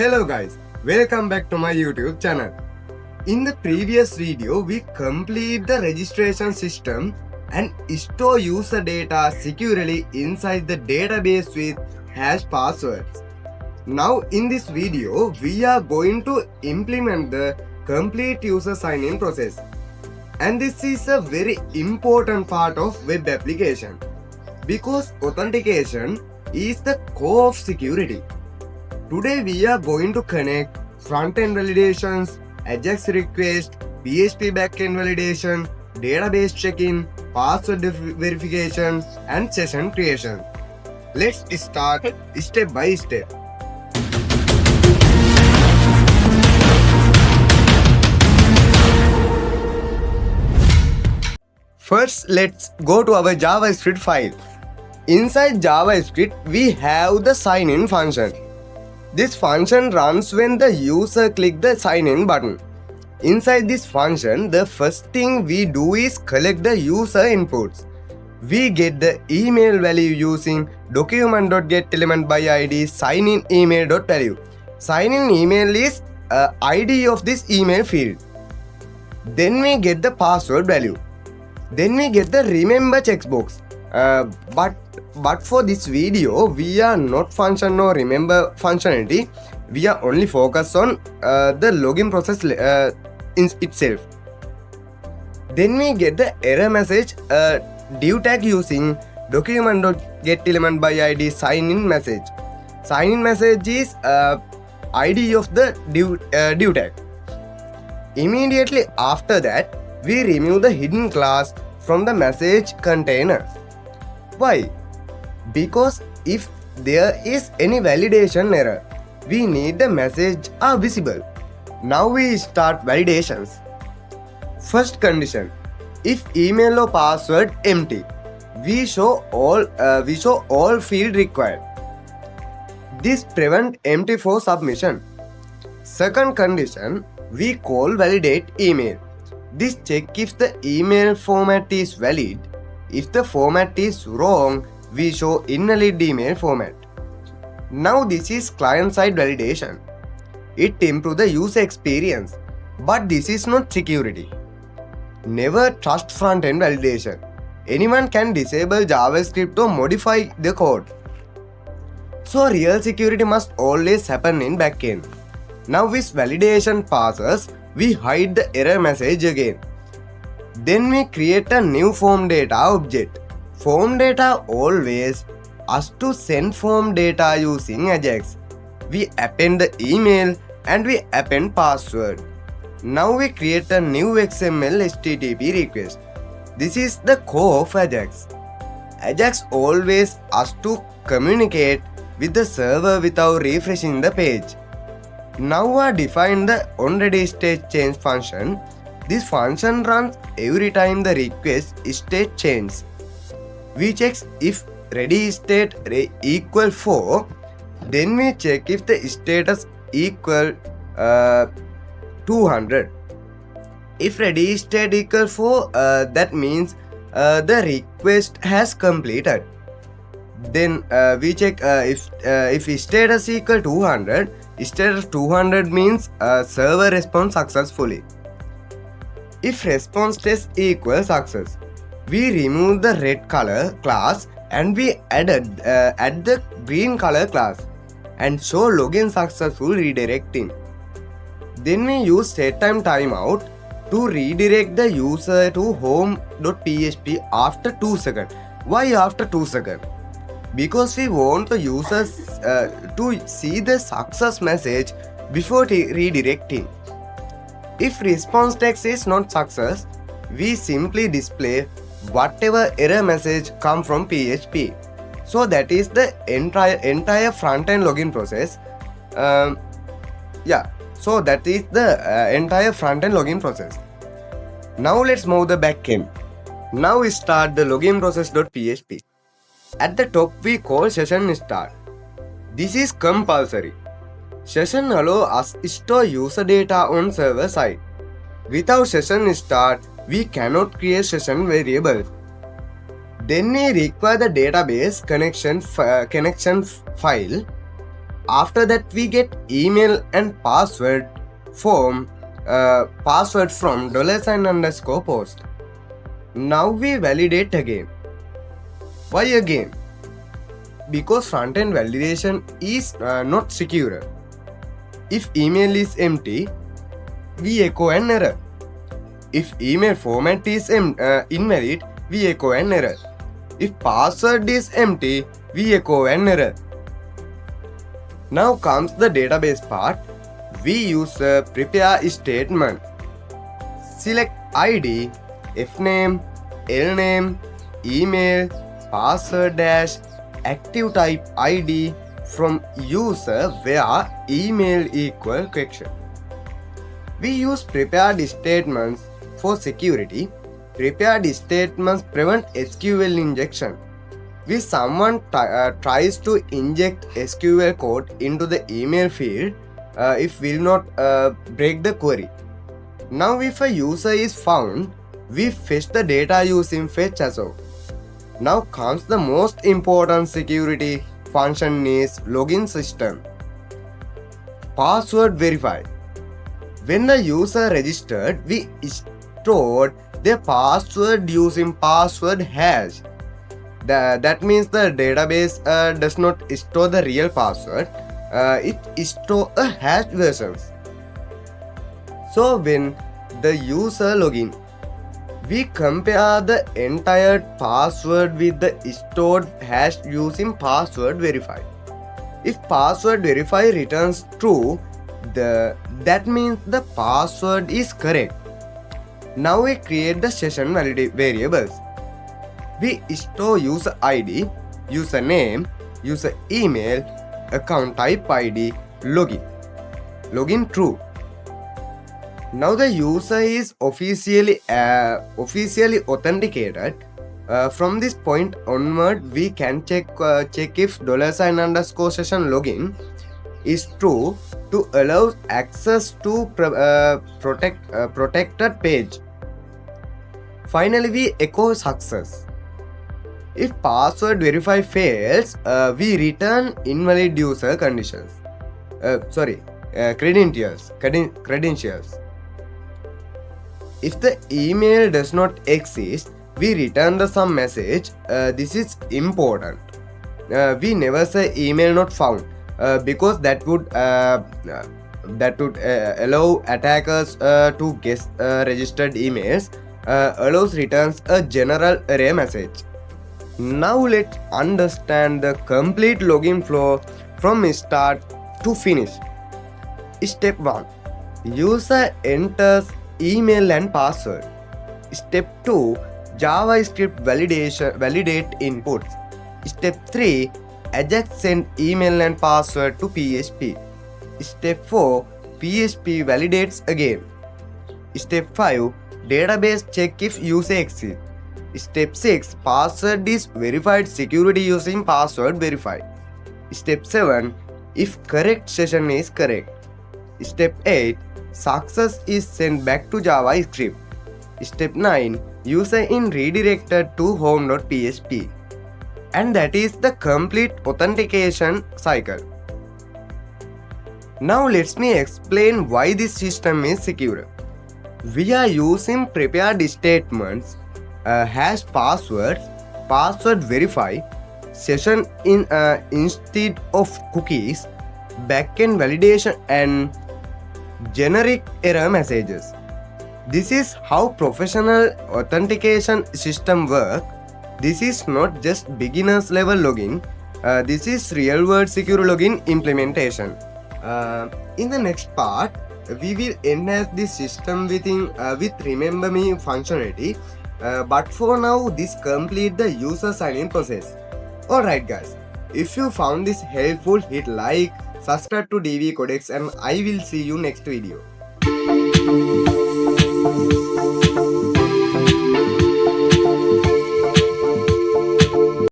Hello guys, welcome back to my YouTube channel. In the previous video, we complete the registration system and store user data securely inside the database with hash passwords. Now in this video, we are going to implement the complete user sign-in process. And this is a very important part of web application because authentication is the core of security. Today we are going to connect front-end validations, AJAX request, PHP backend validation, database check-in, password verification, and session creation. Let's start step by step. First, let's go to our JavaScript file. Inside JavaScript, we have the sign-in function. This function runs when the user clicks the sign-in button. Inside this function, the first thing we do is collect the user inputs. We get the email value using document.getElementById sign-in email.value. Sign-in email is ID of this email field. Then we get the password value. Then we get the remember checkbox. But for this video, we are not function or remember functionality. We are only focused on the login process itself. Then we get the error message div tag using document.getElementById sign-in message. Sign-in message is ID of the div tag. Immediately after that, we remove the hidden class from the message container. Why? Because if there is any validation error, we need the message are visible. Now we start validations. First condition: if email or password empty, we show all field required. This prevent empty for submission. Second condition: we call validate email. This check if the email format is valid. If the format is wrong, we show invalid email format. Now this is client-side validation. It improves the user experience, but this is not security. Never trust front-end validation. Anyone can disable JavaScript or modify the code. So real security must always happen in backend. Now with validation passes, we hide the error message again. Then we create a new form data object. Form data always asks to send form data using AJAX. We append the email and we append password. Now we create a new XML HTTP request. This is the core of AJAX. AJAX always asks to communicate with the server without refreshing the page. Now I define the onReadyStateChange function. This function runs every time the request state changes. We check if ready state equal 4. Then we check if the status equal 200. If ready state equal 4, that means the request has completed. Then we check if status equal 200. Status 200 means server response successfully. If response test equals success, we remove the red color class and we add the green color class and show login successful redirecting. Then we use setTime timeout to redirect the user to home.php after 2 seconds. Why after 2 seconds? Because we want the users to see the success message before redirecting. If response text is not success, we simply display whatever error message come from PHP. So that is the entire front-end login process. So that is the entire front-end login process. Now let's move the backend. Now we start the login process.php. At the top we call session start. This is compulsory. Session allows us to store user data on server side. Without session start, we cannot create session variable. Then we require the database connection file. after that we get email and password from $post. Now we validate again. Why again? Because front-end validation is not secure. If email is empty, we echo an error. If email format is invalid, we echo an error. If password is empty, we echo an error. Now comes the database part. We use a prepare statement. Select ID, fname, lname, email, password dash, active type ID from user where email equal question. We use prepared statements for security. Prepared statements prevent SQL injection. If someone tries to inject SQL code into the email field, it will not break the query. Now if a user is found, we fetch the data using fetch assoc. Now comes the most important security function is login system. Password verify. When the user registered, we stored their password using password hash. That means the database does not store the real password. It stores a hash versions. So when the user login, we compare the entire password with the stored hash using password verify. If password verify returns true, that means the password is correct. Now we create the session variables. We store user ID, user name, user email, account type ID, login. Login true. Now the user is officially authenticated. From this point onward, we can check if $_session login is true to allow access to protected page. Finally, we echo success. If password verify fails, we return invalid user credentials. If the email does not exist, we return the some message. This is important. We never say email not found because that would allow attackers to guess registered emails. Allows returns a general array message. Now let's understand the complete login flow from start to finish. Step 1. User enters email and password. Step 2. JavaScript validate inputs. Step 3. Ajax send email and password to PHP. Step 4. PHP validates again. Step 5. Database check if user exists. Step 6. Password is verified security using password verify. Step 7. If correct session is correct. Step 8. Success is sent back to JavaScript. Step 9. User in redirected to home.php. And that is the complete authentication cycle. Now let me explain why this system is secure. We are using prepared statements, hash passwords, password verify, session instead of cookies, backend validation and generic error messages. This is how professional authentication system work. This is not just beginners level login. This is real world secure login implementation. In the next part, we will enhance this system with remember me functionality. But for now, this complete the user sign-in process. Alright guys, if you found this helpful, hit like, subscribe to DV Codex and I will see you next video.